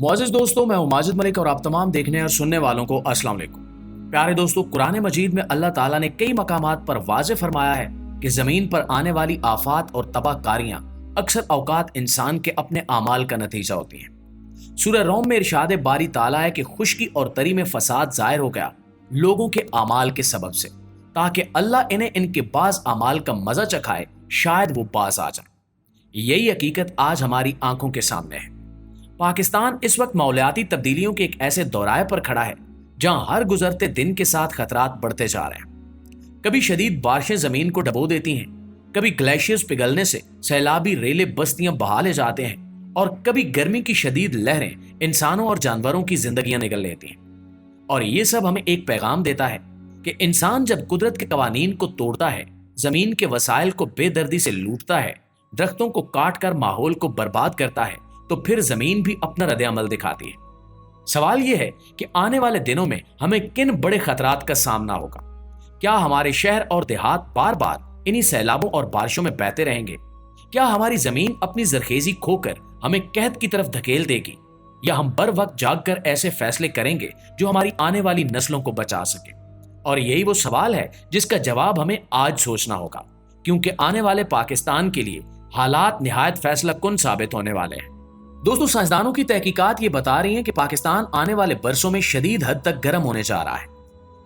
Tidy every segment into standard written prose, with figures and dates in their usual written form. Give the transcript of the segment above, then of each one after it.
मुआज़िज़ दोस्तों, मैं हूं माजिद मलिक और आप तमाम देखने और सुनने वालों को अस्सलाम वालेकुम। प्यारे दोस्तों, कुरान मजीद में अल्लाह ताला ने कई मकामात पर वाज़े फरमाया है कि ज़मीन पर आने वाली आफात और तबाहकारियां अक्सर औकात इंसान के अपने आमाल का नतीजा होती हैं। सूरह रोम में इरशाद बारी ताला है कि खुश्की और तरी में फसाद ज़ाहिर हो गया लोगों के आमाल के सबब से, ताकि अल्लाह इन्हें इनके बाज़ आमाल का मज़ा चखाए, शायद वो बाज आ जाए। यही हकीकत आज हमारी आंखों के सामने है। पाकिस्तान इस वक्त मौलियाती तब्दीलियों के एक ऐसे दौराए पर खड़ा है जहां हर गुजरते दिन के साथ खतरात बढ़ते जा रहे हैं। कभी शदीद बारिशें जमीन को डबो देती हैं, कभी ग्लेशियर्स पिघलने से सैलाबी रेले बस्तियां बहा ले जाते हैं, और कभी गर्मी की शदीद लहरें इंसानों और जानवरों की जिंदगियां निगल लेती हैं। और ये सब हमें एक पैगाम देता है कि इंसान जब कुदरत के कवानीन को तोड़ता है, जमीन के वसाइल को बेदर्दी से लूटता है, दरख्तों को काट कर माहौल को बर्बाद करता है, तो फिर जमीन भी अपना रद्द-ए-अमल दिखाती है। सवाल यह है कि आने वाले दिनों में हमें किन बड़े खतरात का सामना होगा। क्या हमारे शहर और देहात बार बार इन्हीं सैलाबों और बारिशों में बहते रहेंगे? क्या हमारी जमीन अपनी जरखेजी खोकर हमें कहत की तरफ धकेल देगी, या हम बर वक्त जागकर ऐसे फैसले करेंगे जो हमारी आने वाली नस्लों को बचा सके? और यही वो सवाल है जिसका जवाब हमें आज सोचना होगा, क्योंकि आने वाले पाकिस्तान के लिए हालात निहायत फैसला कुन साबित होने वाले हैं। दोस्तों, साइंसदानों की तहकीकात ये बता रही हैं कि पाकिस्तान आने वाले बरसों में शदीद हद तक गर्म होने जा रहा है।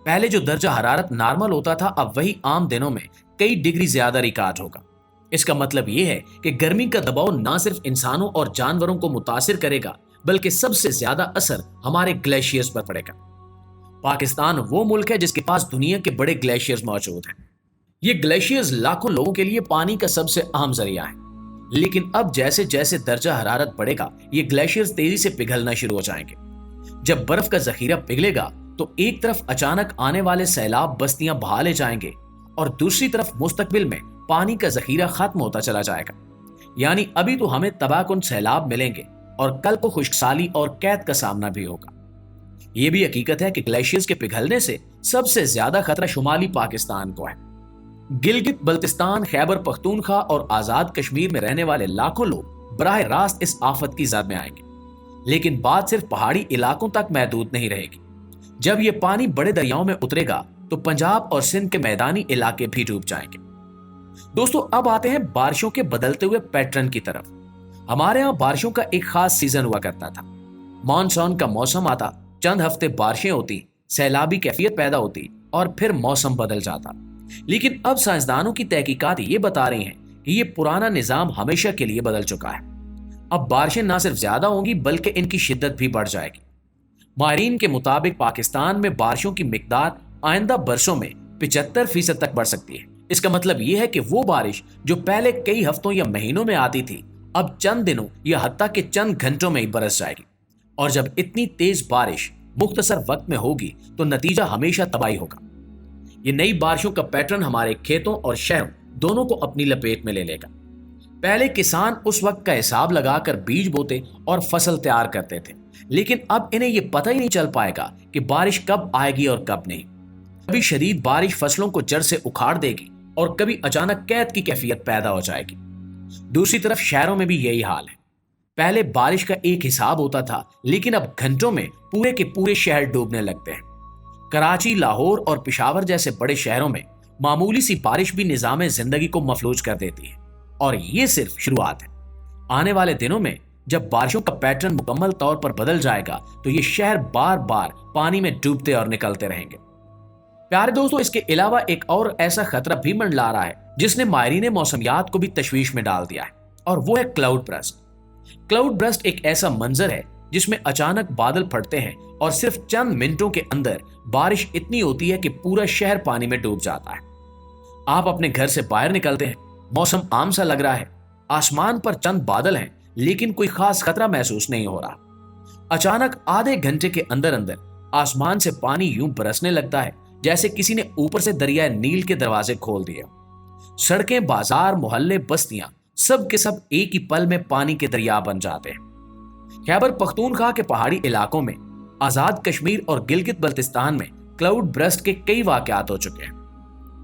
पहले जो दर्जा हरारत नॉर्मल होता था, अब वही आम दिनों में कई डिग्री ज्यादा रिकॉर्ड होगा। इसका मतलब ये है कि गर्मी का दबाव न सिर्फ इंसानों और जानवरों को मुतासिर करेगा, बल्कि सबसे ज्यादा असर हमारे ग्लेशियर्स पर पड़ेगा। पाकिस्तान वो मुल्क है जिसके पास दुनिया के बड़े ग्लेशियर्स मौजूद हैं। ये ग्लेशियर्स लाखों लोगों के लिए पानी का सबसे अहम जरिया है। लेकिन अब जैसे जैसे दर्जा हरारत बढ़ेगा, ये ग्लेशियर्स तेजी से पिघलना शुरू हो जाएंगे। जब बर्फ का जखीरा पिघलेगा तो एक तरफ अचानक आने वाले सैलाब बस्तियां बहा ले जाएंगे, और दूसरी तरफ मुस्तकबिल में पानी का जखीरा खत्म होता चला जाएगा। यानी अभी तो हमें तबाहकुन सैलाब मिलेंगे और कल को खुश्कसाली और कैद का सामना भी होगा। यह भी हकीकत है कि ग्लेशियर्स के पिघलने से सबसे ज्यादा खतरा शुमाली पाकिस्तान को है। गिलगित बल्तिस्तान, खैबर पख्तूनख्वा और आजाद कश्मीर में रहने वाले लाखों लोग बराह रास्त इस आफत की जद में आएंगे। लेकिन बात सिर्फ पहाड़ी इलाकों तक महदूद नहीं रहेगी। जब ये पानी बड़े दरियाओं में उतरेगा तो पंजाब और सिंध के मैदानी इलाके भी डूब जाएंगे। दोस्तों, अब आते हैं बारिशों के बदलते हुए पैटर्न की तरफ। हमारे यहाँ बारिशों का एक खास सीजन हुआ करता था। मानसून का मौसम आता, चंद हफ्ते बारिशें होती, सैलाबी कैफियत पैदा होती और फिर मौसम बदल जाता। लेकिन अब साइंसदानों की तहकीकात ये बता रही हैं कि ये पुराना निजाम हमेशा के लिए बदल चुका है। अब बारिशें ना सिर्फ ज्यादा होंगी बल्कि इनकी शिद्दत भी बढ़ जाएगी। माहिरीन के मुताबिक पाकिस्तान में बारिशों की मिकदार आइंदा बरसों में 75% तक बढ़ सकती है। इसका मतलब यह है कि वो बारिश जो पहले कई हफ्तों या महीनों में आती थी, अब चंद दिनों या हत्ता के चंद घंटों में ही बरस जाएगी। और जब इतनी तेज बारिश मुख्तसर वक्त में होगी तो नतीजा हमेशा तबाही होगा। ये नई बारिशों का पैटर्न हमारे खेतों और शहरों दोनों को अपनी लपेट में ले लेगा। पहले किसान उस वक्त का हिसाब लगाकर बीज बोते और फसल तैयार करते थे, लेकिन अब इन्हें यह पता ही नहीं चल पाएगा कि बारिश कब आएगी और कब नहीं। कभी शदीद बारिश फसलों को जड़ से उखाड़ देगी और कभी अचानक कैद की कैफियत पैदा हो जाएगी। दूसरी तरफ शहरों में भी यही हाल है। पहले बारिश का एक हिसाब होता था, लेकिन अब घंटों में पूरे के पूरे शहर डूबने लगते हैं। कराची, लाहौर और पेशावर जैसे बड़े शहरों में मामूली सी बारिश भी निजाम जिंदगी को मफलूज कर देती है। और ये सिर्फ शुरुआत है। आने वाले दिनों में जब बारिशों का पैटर्न मुकम्मल तौर पर बदल जाएगा तो ये शहर बार बार पानी में डूबते और निकलते रहेंगे। प्यारे दोस्तों, इसके अलावा एक और ऐसा खतरा भी मंडला रहा है जिसने माहिरीन मौसमियात को भी तशवीश में डाल दिया है, और वो है क्लाउड बर्स्ट। क्लाउड बर्स्ट एक ऐसा मंजर है जिसमें अचानक बादल फटते हैं और सिर्फ चंद मिनटों के अंदर बारिश इतनी होती है कि पूरा शहर पानी में डूब जाता है। आप अपने घर से बाहर निकलते हैं, मौसम आम सा लग रहा है, आसमान पर चंद बादल हैं, लेकिन कोई खास खतरा महसूस नहीं हो रहा। अचानक आधे घंटे के अंदर अंदर आसमान से पानी यूं बरसने लगता है जैसे किसी ने ऊपर से दरिया नील के दरवाजे खोल दिए। सड़कें, बाजार, मोहल्ले, बस्तियां सब के सब एक ही पल में पानी के दरिया बन जाते हैं। खैबर पख्तूनख्वा के पहाड़ी इलाकों में, आजाद कश्मीर और गिलगित बल्तिस्तान में क्लाउड बर्स्ट के कई वाकयात हो चुके हैं।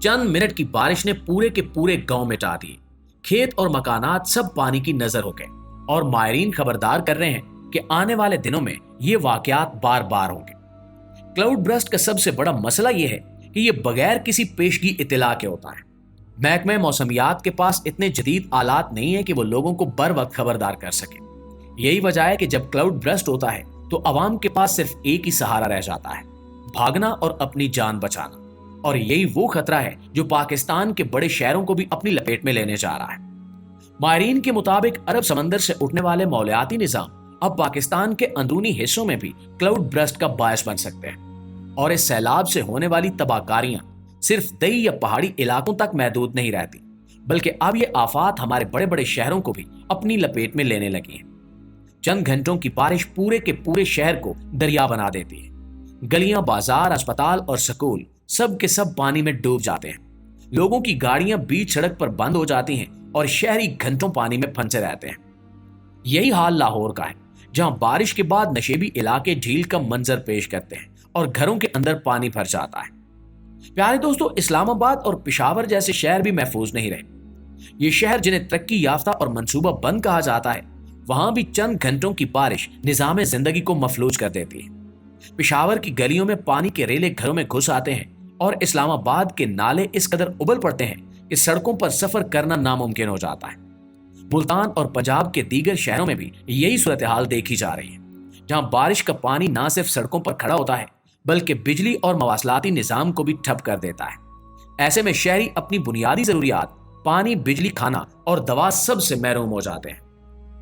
चंद मिनट की बारिश ने पूरे के पूरे गांव मिटा दिए। खेत और मकानात सब पानी की नजर हो गए, और माहिरीन खबरदार कर रहे हैं कि आने वाले दिनों में ये वाकयात बार बार होंगे। क्लाउड बर्स्ट का सबसे बड़ा मसला यह है कि ये बगैर किसी पेशगी इत्तला के होता है। महकमे मौसमियात के पास इतने जदीद आलात नहीं है कि वो लोगों को बर वक्त खबरदार कर सके। यही वजह है कि जब क्लाउड बर्स्ट होता है तो अवाम के पास सिर्फ एक ही सहारा रह जाता है, भागना और अपनी जान बचाना। और यही वो खतरा है जो पाकिस्तान के बड़े शहरों को भी अपनी लपेट में लेने जा रहा है। माहिरीन के मुताबिक अरब समंदर से उठने वाले मौलियाती निजाम अब पाकिस्तान के अंदरूनी हिस्सों में भी क्लाउड बर्स्ट का बायस बन सकते हैं। और इस सैलाब से होने वाली तबाहकारियां सिर्फ दई या पहाड़ी इलाकों तक महदूद नहीं रहती, बल्कि अब ये आफात हमारे बड़े बड़े शहरों को भी अपनी लपेट में लेने लगी हैं। चंद घंटों की बारिश पूरे के पूरे शहर को दरिया बना देती है। गलियां, बाजार, अस्पताल और स्कूल सब के सब पानी में डूब जाते हैं। लोगों की गाड़ियां बीच सड़क पर बंद हो जाती हैं और शहरी घंटों पानी में फंसे रहते हैं। यही हाल लाहौर का है, जहां बारिश के बाद नशेबी इलाके झील का मंजर पेश करते हैं और घरों के अंदर पानी भर जाता है। प्यारे दोस्तों, इस्लामाबाद और पेशावर जैसे शहर भी महफूज नहीं रहे। ये शहर जिन्हें तरक्की याफ्ता और मंसूबा बंद कहा जाता है, वहां भी चंद घंटों की बारिश निजाम जिंदगी को मफलूज कर देती है। पेशावर की गलियों में पानी के रेले घरों में घुस आते हैं और इस्लामाबाद के नाले इस कदर उबल पड़ते हैं कि सड़कों पर सफर करना नामुमकिन हो जाता है। मुल्तान और पंजाब के दीगर शहरों में भी यही सूरत हाल देखी जा रही है, जहां बारिश का पानी ना सिर्फ सड़कों पर खड़ा होता है बल्कि बिजली और मवासलाती निजाम को भी ठप कर देता है। ऐसे में शहरी अपनी बुनियादी जरूरियात, पानी, बिजली, खाना और दवा सब से महरूम हो जाते हैं।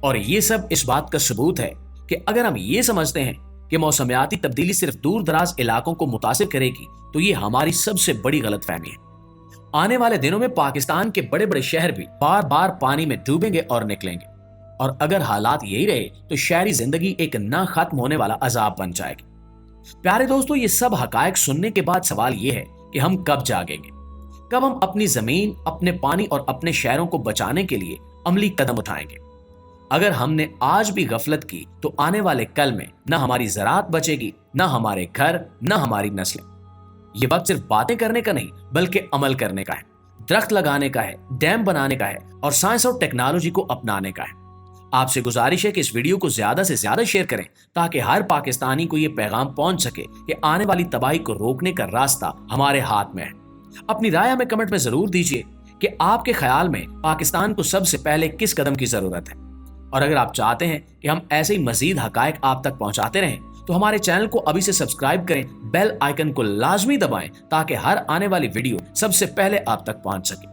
और ये सब इस बात का सबूत है कि अगर हम ये समझते हैं कि मौसमियाती तब्दीली सिर्फ दूर दराज इलाकों को मुतासिर करेगी, तो ये हमारी सबसे बड़ी गलतफहमी है। आने वाले दिनों में पाकिस्तान के बड़े बड़े शहर भी बार बार पानी में डूबेंगे और निकलेंगे। और अगर हालात यही रहे तो शहरी जिंदगी एक ना खत्म होने वाला अजाब बन जाएगी। प्यारे दोस्तों, ये सब हकायक सुनने के बाद सवाल ये है कि हम कब जागेंगे, कब हम अपनी जमीन, अपने पानी और अपने शहरों को बचाने के लिए अमली कदम उठाएंगे। अगर हमने आज भी गफलत की तो आने वाले कल में न हमारी ज़राअत बचेगी, न हमारे घर, न हमारी नस्लें। ये वक्त सिर्फ बातें करने का नहीं बल्कि अमल करने का है, दरख्त लगाने का है, डैम बनाने का है और साइंस और टेक्नोलॉजी को अपनाने का है। आपसे गुजारिश है कि इस वीडियो को ज्यादा से ज्यादा शेयर करें ताकि हर पाकिस्तानी को ये पैगाम पहुंच सके कि आने वाली तबाही को रोकने का रास्ता हमारे हाथ में है। अपनी राय हमें कमेंट में जरूर दीजिए कि आपके ख्याल में पाकिस्तान को सबसे पहले किस कदम की जरूरत है। और अगर आप चाहते हैं कि हम ऐसे ही मजीद हकायक आप तक पहुंचाते रहें तो हमारे चैनल को अभी से सब्सक्राइब करें, बेल आइकन को लाजमी दबाएं ताकि हर आने वाली वीडियो सबसे पहले आप तक पहुंच सके।